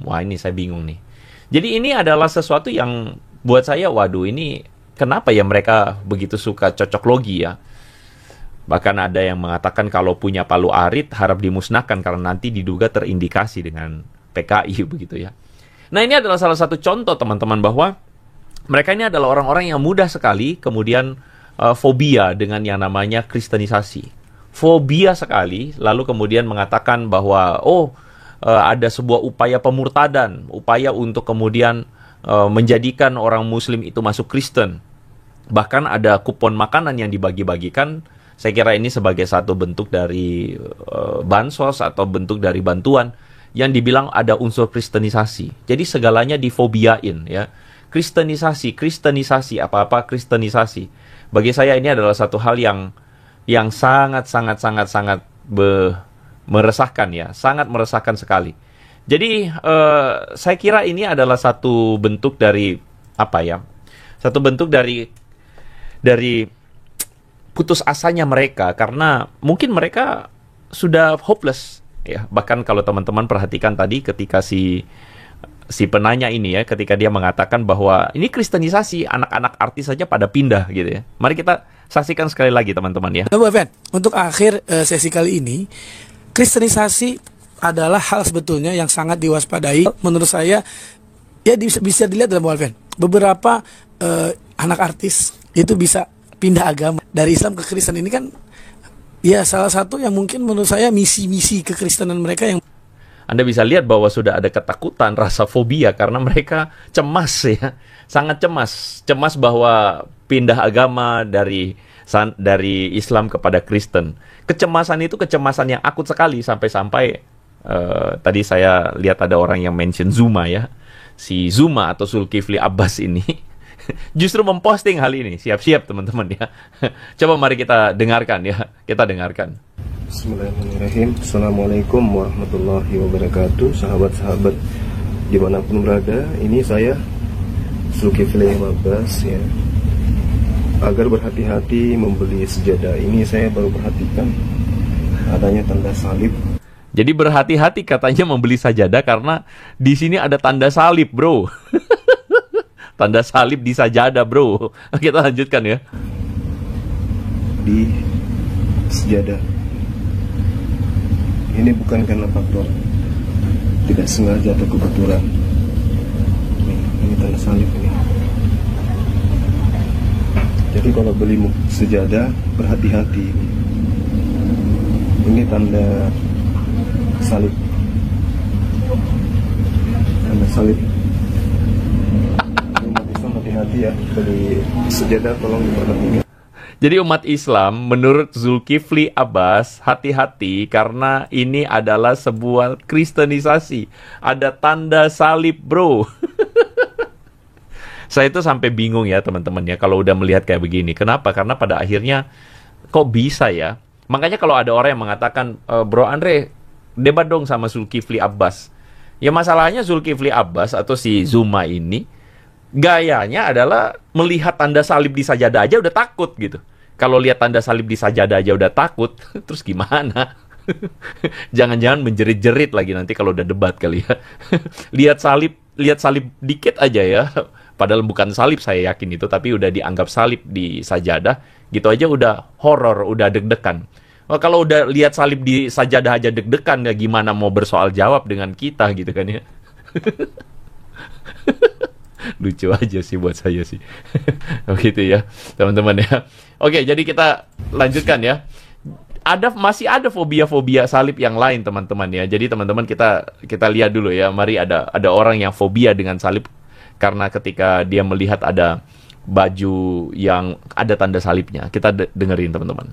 wah ini saya bingung nih. Jadi ini adalah sesuatu yang buat saya, waduh ini kenapa ya mereka begitu suka cocok logi ya. Bahkan ada yang mengatakan kalau punya Palu Arit harap dimusnahkan karena nanti diduga terindikasi dengan PKI begitu ya. Nah ini adalah salah satu contoh teman-teman bahwa mereka ini adalah orang-orang yang mudah sekali kemudian fobia dengan yang namanya kristenisasi. Fobia sekali, lalu kemudian mengatakan bahwa ada sebuah upaya pemurtadan, upaya untuk kemudian menjadikan orang Muslim itu masuk Kristen. Bahkan ada kupon makanan yang dibagi-bagikan. Saya kira ini sebagai satu bentuk dari bansos atau bentuk dari bantuan yang dibilang ada unsur kristenisasi. Jadi segalanya difobiain ya. Kristenisasi, apa-apa kristenisasi. Bagi saya ini adalah satu hal yang sangat meresahkan ya, sangat meresahkan sekali. Jadi saya kira ini adalah satu bentuk dari satu bentuk dari putus asanya mereka, karena mungkin mereka sudah hopeless ya. Bahkan kalau teman-teman perhatikan tadi ketika si penanya ini ya, ketika dia mengatakan bahwa ini kristenisasi, anak-anak artis saja pada pindah gitu ya. Mari kita saksikan sekali lagi teman-teman ya. Bu Evan, untuk akhir sesi kali ini, kristenisasi adalah hal sebetulnya yang sangat diwaspadai. Menurut saya, ya bisa dilihat dalam Bu Evan. Beberapa anak artis itu bisa pindah agama dari Islam ke Kristen. Ini kan ya salah satu yang mungkin menurut saya misi-misi kekristenan mereka yang Anda bisa lihat bahwa sudah ada ketakutan, rasa fobia karena mereka cemas ya, sangat cemas bahwa pindah agama dari Islam kepada Kristen. Kecemasan itu kecemasan yang akut sekali sampai tadi saya lihat ada orang yang mention Zuma ya, si Zuma atau Zulkifli Abbas ini justru memposting hal ini. Siap-siap teman-teman ya. Coba mari kita dengarkan ya, kita dengarkan. Bismillahirrahmanirrahim. Assalamualaikum warahmatullahi wabarakatuh. Sahabat-sahabat dimanapun berada, ini saya Zulkifli Abbas ya. Agar berhati-hati membeli sejadah ini, saya baru perhatikan adanya tanda salib. Jadi berhati-hati katanya membeli sajadah karena di sini ada tanda salib, bro. Tanda salib di sajadah, bro. Kita lanjutkan ya. Di sejadah. Ini bukan karena faktor tidak sengaja atau kebetulan. Ini tanda salib ini. Jadi kalau beli sejadah, berhati-hati. Ini tanda salib. Tanda salib. Umat Islam hati-hati ya, beli sejadah tolong diperhatikan. Jadi umat Islam menurut Zulkifli Abbas hati-hati karena ini adalah sebuah kristenisasi. Ada tanda salib, bro. Saya itu sampai bingung ya teman-teman ya kalau udah melihat kayak begini. Kenapa? Karena pada akhirnya kok bisa ya? Makanya kalau ada orang yang mengatakan, Bro Andre, debat dong sama Zulkifli Abbas. Ya masalahnya Zulkifli Abbas atau si Zuma ini gayanya adalah melihat tanda salib di sajadah aja udah takut gitu. Kalau lihat tanda salib di sajadah aja udah takut, terus gimana? Jangan-jangan menjerit-jerit lagi nanti kalau udah debat kali ya. lihat salib dikit aja ya. Padahal bukan salib, saya yakin itu, tapi udah dianggap salib di sajadah, gitu aja udah horor, udah deg-degan. Oh, kalau udah lihat salib di sajadah aja deg-degan, ya gimana mau bersoal jawab dengan kita gitu kan ya. Lucu aja sih buat saya sih. Begitu ya, teman-teman ya. Oke, jadi kita lanjutkan ya. Masih ada fobia-fobia salib yang lain, teman-teman ya. Jadi teman-teman kita lihat dulu ya. Mari ada orang yang fobia dengan salib karena ketika dia melihat ada baju yang ada tanda salibnya. Kita dengerin teman-teman.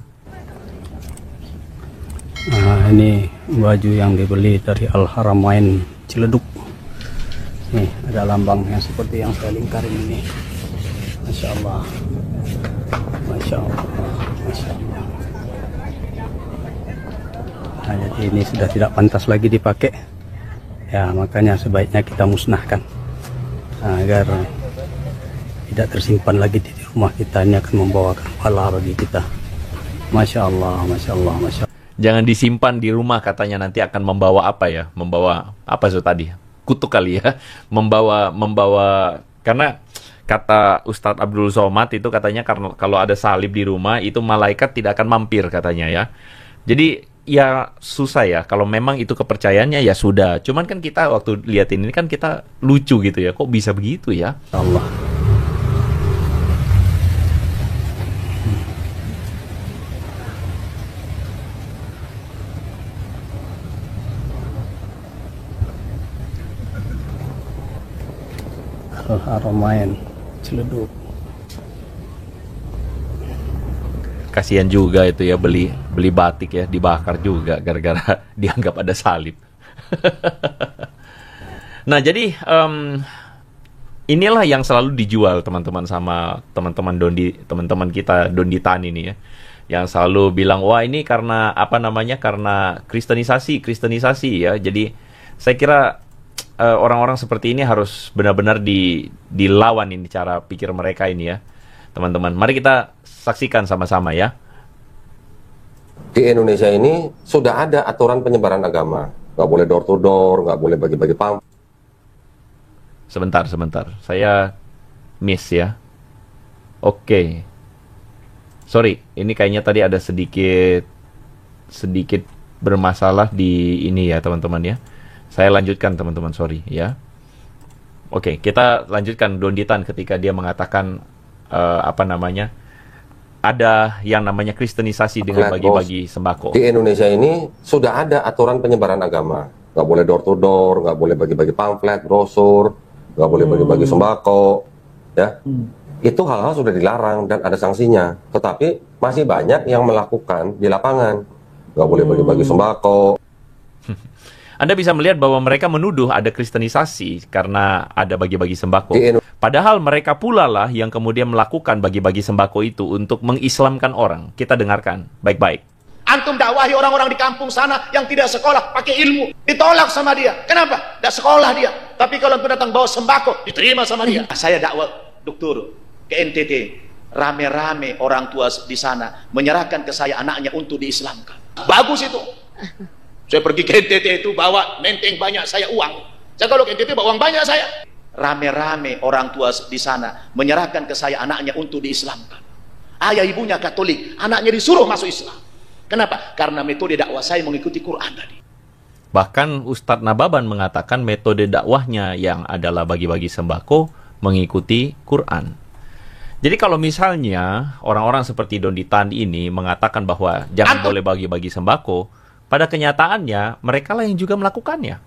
Nah, ini baju yang dibeli dari Al-Haramain Ciledug. Nih, ada lambang yang seperti yang saya lingkarin ini. Masya Allah. Masya Allah. Masya Allah. Nah, jadi ini sudah tidak pantas lagi dipakai. Ya, makanya sebaiknya kita musnahkan. Nah, agar tidak tersimpan lagi di rumah kita. Ini akan membawakan pahala bagi kita. Masya Allah. Masya Allah. Masya Allah. Jangan disimpan di rumah, katanya nanti akan membawa apa ya? Membawa apa itu tadi? Kutuk kali ya, membawa karena kata Ustadz Abdul Somad itu katanya karena kalau ada salib di rumah itu malaikat tidak akan mampir katanya ya. Jadi ya susah ya, kalau memang itu kepercayaannya ya sudah. Cuman kan kita waktu lihat ini kan kita lucu gitu ya, kok bisa begitu ya? Allah. Al-Haramain Ciledug. Kasihan juga itu ya beli batik ya dibakar juga gara-gara dianggap ada salib. Nah jadi inilah yang selalu dijual teman-teman sama teman-teman kita Donditan ini ya, yang selalu bilang wah ini karena apa namanya karena kristenisasi ya. Jadi saya kira orang-orang seperti ini harus benar-benar dilawan ini cara pikir mereka ini ya, teman-teman. Mari kita saksikan sama-sama ya. Di Indonesia ini sudah ada aturan penyebaran agama. Nggak boleh door to door, nggak boleh bagi-bagi pamflet. Sebentar. Saya miss ya. Oke. Sorry, ini kayaknya tadi ada sedikit bermasalah di ini ya, teman-teman ya. Saya lanjutkan teman-teman, sorry ya. Oke, kita lanjutkan Donditan ketika dia mengatakan ada yang namanya kristenisasi dengan bagi-bagi sembako. Di Indonesia ini sudah ada aturan penyebaran agama. Nggak boleh door to door, nggak boleh bagi-bagi pamflet, brosur, nggak boleh bagi-bagi sembako, ya. Itu hal-hal sudah dilarang dan ada sanksinya. Tetapi masih banyak yang melakukan di lapangan. Nggak boleh bagi-bagi sembako. Anda bisa melihat bahwa mereka menuduh ada kristenisasi karena ada bagi-bagi sembako. Padahal mereka pula lah yang kemudian melakukan bagi-bagi sembako itu untuk mengislamkan orang. Kita dengarkan baik-baik. Antum dakwahi orang-orang di kampung sana yang tidak sekolah, pakai ilmu. Ditolak sama dia. Kenapa? Tidak sekolah dia. Tapi kalau antum datang bawa sembako, diterima sama dia. Saya dakwah dokter ke NTT. Rame-rame orang tua di sana menyerahkan ke saya anaknya untuk diislamkan. Bagus itu. Saya pergi ke NTT itu bawa nenteng banyak saya uang. Saya kalau ke NTT bawa uang banyak saya. Rame-rame orang tua di sana menyerahkan ke saya anaknya untuk diislamkan. Ayah ibunya Katolik, anaknya disuruh masuk Islam. Kenapa? Karena metode dakwah saya mengikuti Quran tadi. Bahkan Ustadz Nababan mengatakan metode dakwahnya yang adalah bagi-bagi sembako mengikuti Quran. Jadi kalau misalnya orang-orang seperti Don Ditan ini mengatakan bahwa jangan boleh bagi-bagi sembako, pada kenyataannya mereka lah yang juga melakukannya.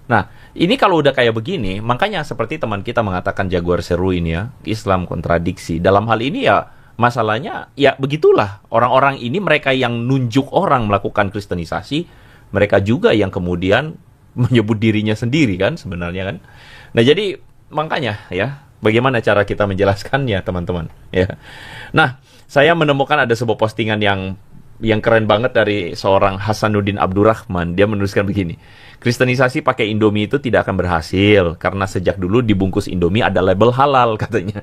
Nah, ini kalau udah kayak begini, makanya seperti teman kita mengatakan Jaguar Seru ini ya, Islam kontradiksi. Dalam hal ini ya, masalahnya ya begitulah. Orang-orang ini mereka yang nunjuk orang melakukan kristenisasi, mereka juga yang kemudian menyebut dirinya sendiri kan sebenarnya kan. Nah, jadi makanya ya, bagaimana cara kita menjelaskannya teman-teman ya. Nah, saya menemukan ada sebuah postingan yang keren banget dari seorang Hasanuddin Abdurrahman. Dia menuliskan begini, kristenisasi pakai Indomie itu tidak akan berhasil karena sejak dulu dibungkus Indomie ada label halal katanya.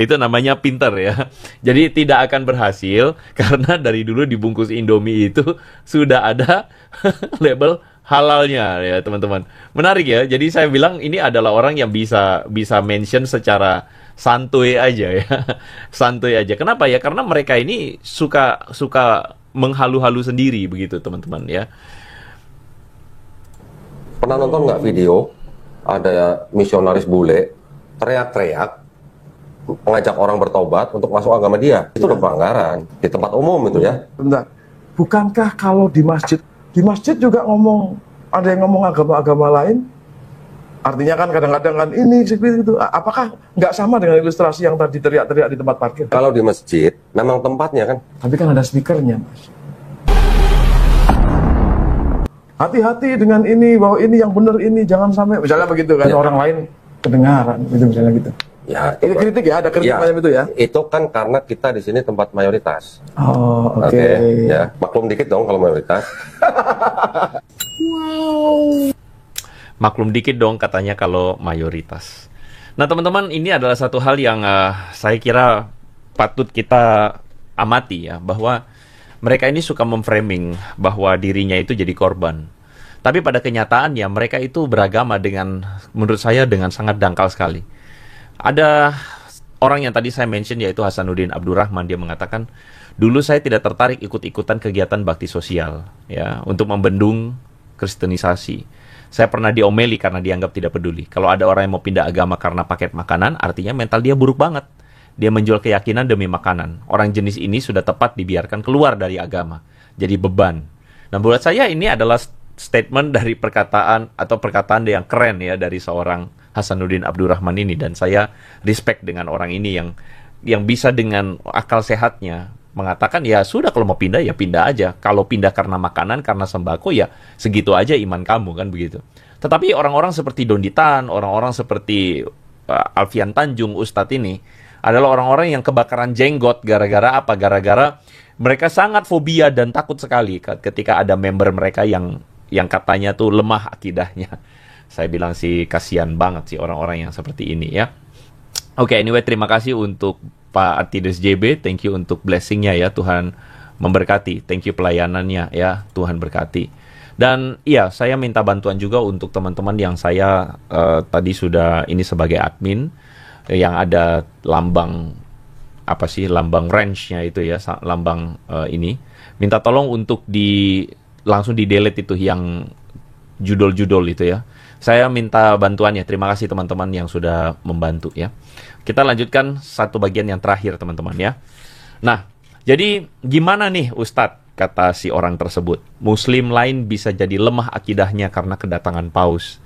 Itu namanya pinter ya. Jadi tidak akan berhasil karena dari dulu dibungkus Indomie itu sudah ada label halalnya ya teman-teman. Menarik ya. Jadi saya bilang ini adalah orang yang bisa mention secara santuy aja ya. Santuy aja. Kenapa ya? Karena mereka ini suka menghalu-halu sendiri begitu teman-teman ya. Pernah nonton nggak video ada misionaris bule teriak-teriak mengajak orang bertobat untuk masuk agama dia? Itu udah pelanggaran di tempat umum itu ya. Bentar, bukankah kalau di masjid juga ada yang ngomong agama-agama lain? Artinya kan kadang-kadang kan ini seperti itu. Apakah nggak sama dengan ilustrasi yang tadi teriak-teriak di tempat parkir? Kalau di masjid memang tempatnya kan. Tapi kan ada speakernya, Mas. Hati-hati dengan ini, bahwa ini yang benar ini, jangan sampai misalnya begitu kan, orang lain kedengaran gitu misalnya gitu. Ya, ini kritik ya, ada kritik macam itu ya. Itu kan karena kita di sini tempat mayoritas. Oh, oke. Ya, maklum dikit dong kalau mayoritas. Maklum dikit dong katanya kalau mayoritas. Nah teman-teman, ini adalah satu hal yang saya kira patut kita amati ya, bahwa mereka ini suka memframing bahwa dirinya itu jadi korban. Tapi pada kenyataannya mereka itu beragama dengan, menurut saya dengan sangat dangkal sekali. Ada orang yang tadi saya mention yaitu Hasanuddin Abdurrahman, dia mengatakan, dulu saya tidak tertarik ikut-ikutan kegiatan bakti sosial ya untuk membendung kristenisasi. Saya pernah diomeli karena dianggap tidak peduli. Kalau ada orang yang mau pindah agama karena paket makanan, artinya mental dia buruk banget. Dia menjual keyakinan demi makanan. Orang jenis ini sudah tepat dibiarkan keluar dari agama. Jadi beban. Nah, buat saya ini adalah statement dari perkataan yang keren ya dari seorang Hasanuddin Abdurrahman ini. Dan saya respect dengan orang ini yang bisa dengan akal sehatnya mengatakan, ya sudah kalau mau pindah ya pindah aja. Kalau pindah karena makanan, karena sembako ya segitu aja iman kamu kan begitu. Tetapi orang-orang seperti Don Ditan, orang-orang seperti Alfian Tanjung, Ustadz ini adalah orang-orang yang kebakaran jenggot gara-gara apa? Gara-gara mereka sangat fobia dan takut sekali ketika ada member mereka yang katanya tuh lemah akidahnya. Saya bilang sih kasihan banget sih orang-orang yang seperti ini ya. Oke, anyway, terima kasih untuk Pak Artides JB, thank you untuk blessing-nya ya, Tuhan memberkati. Thank you pelayanannya ya, Tuhan berkati. Dan iya, saya minta bantuan juga untuk teman-teman yang saya tadi sudah ini sebagai admin, yang ada lambang apa sih, lambang range-nya itu ya, lambang ini. Minta tolong untuk langsung di delete itu yang judul-judul itu ya. Saya minta bantuannya. Terima kasih teman-teman yang sudah membantu ya. Kita lanjutkan satu bagian yang terakhir teman-teman ya. Nah, jadi gimana nih Ustadz, kata si orang tersebut. Muslim lain bisa jadi lemah akidahnya karena kedatangan paus.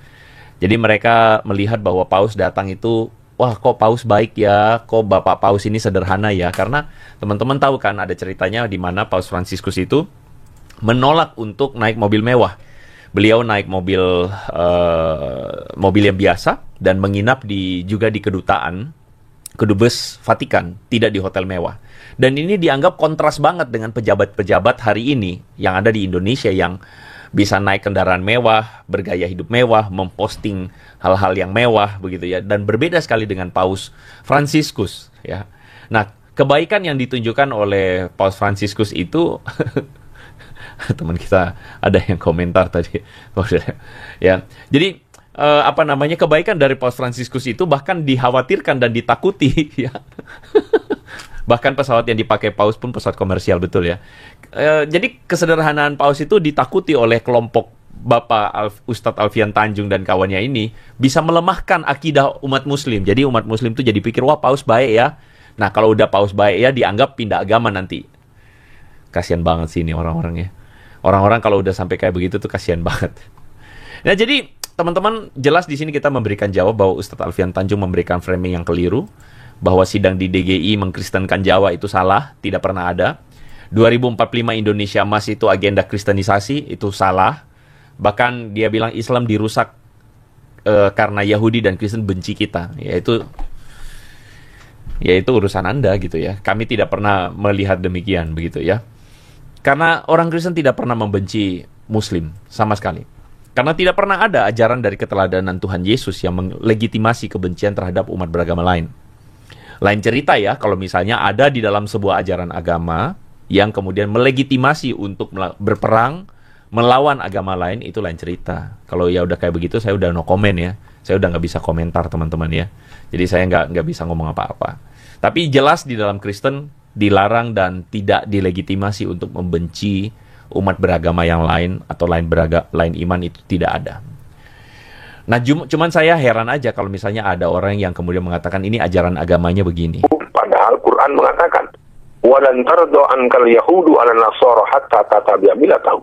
Jadi mereka melihat bahwa paus datang itu, wah kok paus baik ya, kok Bapak Paus ini sederhana ya. Karena teman-teman tahu kan ada ceritanya di mana Paus Fransiskus itu menolak untuk naik mobil mewah. Beliau naik mobil yang biasa dan menginap juga di kedutaan, kedubes Vatikan, tidak di hotel mewah. Dan ini dianggap kontras banget dengan pejabat-pejabat hari ini yang ada di Indonesia yang bisa naik kendaraan mewah, bergaya hidup mewah, memposting hal-hal yang mewah begitu ya, dan berbeda sekali dengan Paus Fransiskus ya. Nah, kebaikan yang ditunjukkan oleh Paus Fransiskus itu teman kita ada yang komentar tadi ya. Jadi kebaikan dari Paus Fransiskus itu bahkan dikhawatirkan dan ditakuti ya. Bahkan pesawat yang dipakai Paus pun pesawat komersial, betul ya. Jadi kesederhanaan Paus itu ditakuti oleh kelompok Bapak Ustadz Alfian Tanjung dan kawannya ini bisa melemahkan akidah umat muslim. Jadi umat muslim itu jadi pikir, wah Paus baik ya. Nah kalau udah Paus baik ya, dianggap pindah agama nanti. Kasian banget sih ini orang-orangnya. Orang-orang kalau udah sampai kayak begitu tuh kasian banget. Nah jadi teman-teman, jelas di sini kita memberikan jawab bahwa Ustadz Alfian Tanjung memberikan framing yang keliru, bahwa sidang di DGI mengkristenkan Jawa itu salah, tidak pernah ada. 2045 Indonesia Emas itu agenda kristenisasi, itu salah. Bahkan dia bilang Islam dirusak karena Yahudi dan Kristen benci kita. Yaitu urusan Anda gitu ya. Kami tidak pernah melihat demikian begitu ya. Karena orang Kristen tidak pernah membenci Muslim sama sekali. Karena tidak pernah ada ajaran dari keteladanan Tuhan Yesus yang melegitimasi kebencian terhadap umat beragama lain. Lain cerita ya, kalau misalnya ada di dalam sebuah ajaran agama yang kemudian melegitimasi untuk berperang melawan agama lain, itu lain cerita. Kalau ya udah kayak begitu, saya udah no comment ya. Saya udah nggak bisa komentar teman-teman ya. Jadi saya nggak bisa ngomong apa-apa. Tapi jelas di dalam Kristen dilarang dan tidak dilegitimasi untuk membenci umat beragama yang lain atau lain iman, itu tidak ada. Nah, cuman saya heran aja kalau misalnya ada orang yang kemudian mengatakan ini ajaran agamanya begini. Padahal Quran mengatakan, "Walan tardo ankal yahudu 'ala nasara hatta tatabi'a millatahum."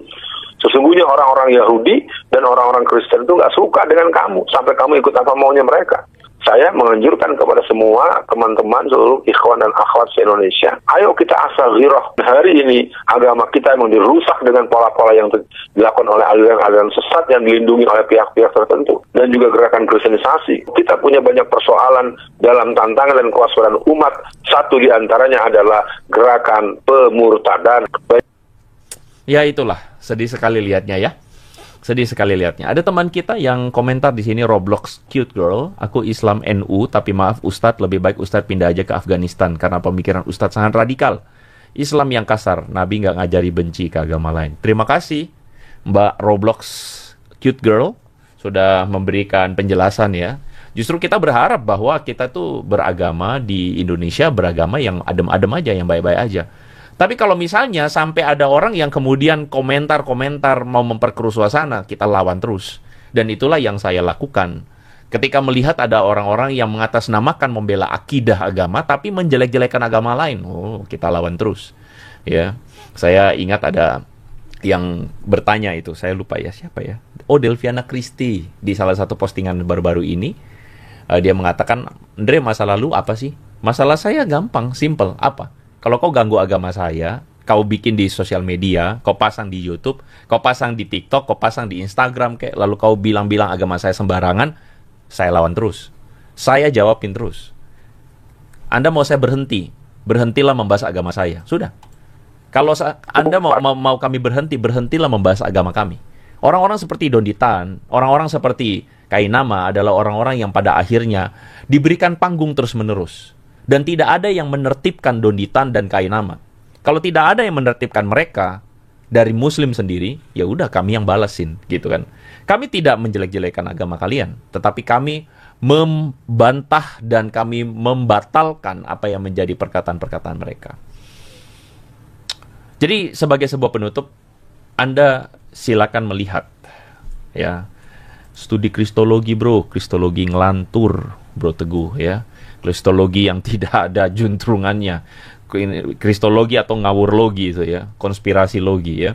Sesungguhnya orang-orang Yahudi dan orang-orang Kristen itu nggak suka dengan kamu sampai kamu ikut apa maunya mereka. Saya menganjurkan kepada semua teman-teman seluruh ikhwan dan akhwat se-Indonesia, ayo kita asal ghirah. Hari ini agama kita memang dirusak dengan pola-pola yang dilakukan oleh aliran-aliran sesat yang dilindungi oleh pihak-pihak tertentu dan juga gerakan kristenisasi. Kita punya banyak persoalan dalam tantangan dan kewaspadaan umat. Satu di antaranya adalah gerakan pemurtadan. Ya itulah, sedih sekali lihatnya ya. Sedih sekali lihatnya. Ada teman kita yang komentar di sini, Roblox Cute Girl, aku Islam NU, tapi maaf Ustadz, lebih baik Ustadz pindah aja ke Afghanistan karena pemikiran Ustadz sangat radikal. Islam yang kasar, Nabi nggak ngajari benci ke agama lain. Terima kasih Mbak Roblox Cute Girl sudah memberikan penjelasan ya. Justru kita berharap bahwa kita tuh beragama di Indonesia, beragama yang adem-adem aja, yang baik-baik aja. Tapi kalau misalnya sampai ada orang yang kemudian komentar-komentar mau memperkeruh suasana, kita lawan terus. Dan itulah yang saya lakukan. Ketika melihat ada orang-orang yang mengatasnamakan membela akidah agama, tapi menjelek-jelekan agama lain, kita lawan terus. Ya, saya ingat ada yang bertanya itu, saya lupa ya siapa ya. Delviana Christie di salah satu postingan baru-baru ini, dia mengatakan, Andre, masa lalu apa sih? Masalah saya gampang, simple, apa? Kalau kau ganggu agama saya, kau bikin di sosial media, kau pasang di YouTube, kau pasang di TikTok, kau pasang di Instagram, kayak lalu kau bilang-bilang agama saya sembarangan, saya lawan terus. Saya jawabin terus. Anda mau saya berhenti, berhentilah membahas agama saya. Sudah. Kalau Anda mau kami berhenti, berhentilah membahas agama kami. Orang-orang seperti Donditan, orang-orang seperti Kainama adalah orang-orang yang pada akhirnya diberikan panggung terus-menerus. Dan tidak ada yang menertibkan Donditan dan Kainama. Kalau tidak ada yang menertibkan mereka dari Muslim sendiri, ya udah kami yang balasin, gitu kan. Kami tidak menjelek-jelekan agama kalian, tetapi kami membantah dan kami membatalkan apa yang menjadi perkataan-perkataan mereka. Jadi sebagai sebuah penutup, Anda silakan melihat, ya, studi kristologi bro, kristologi ngelantur bro Teguh ya. Kristologi yang tidak ada juntrungannya, kristologi atau ngawurlogi itu ya, konspirasi logi ya.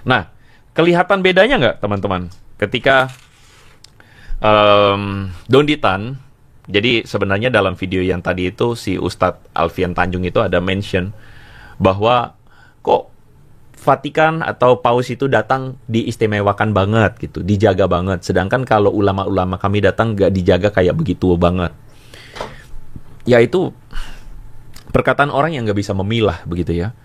Nah, kelihatan bedanya nggak teman-teman? Ketika Donditan, jadi sebenarnya dalam video yang tadi itu si Ustadz Alfian Tanjung itu ada mention bahwa kok Vatikan atau Paus itu datang diistimewakan banget gitu, dijaga banget. Sedangkan kalau ulama-ulama kami datang nggak dijaga kayak begitu banget. Ya itu perkataan orang yang nggak bisa memilah begitu ya.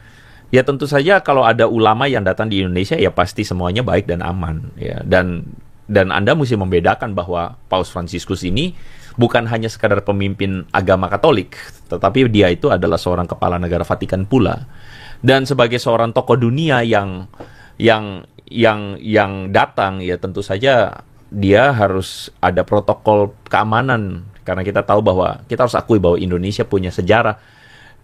Ya tentu saja kalau ada ulama yang datang di Indonesia ya pasti semuanya baik dan aman ya. Dan Anda mesti membedakan bahwa Paus Fransiskus ini bukan hanya sekadar pemimpin agama Katolik, tetapi dia itu adalah seorang kepala negara Vatikan pula. Dan sebagai seorang tokoh dunia yang datang ya tentu saja dia harus ada protokol keamanan. Karena kita tahu bahwa, kita harus akui bahwa Indonesia punya sejarah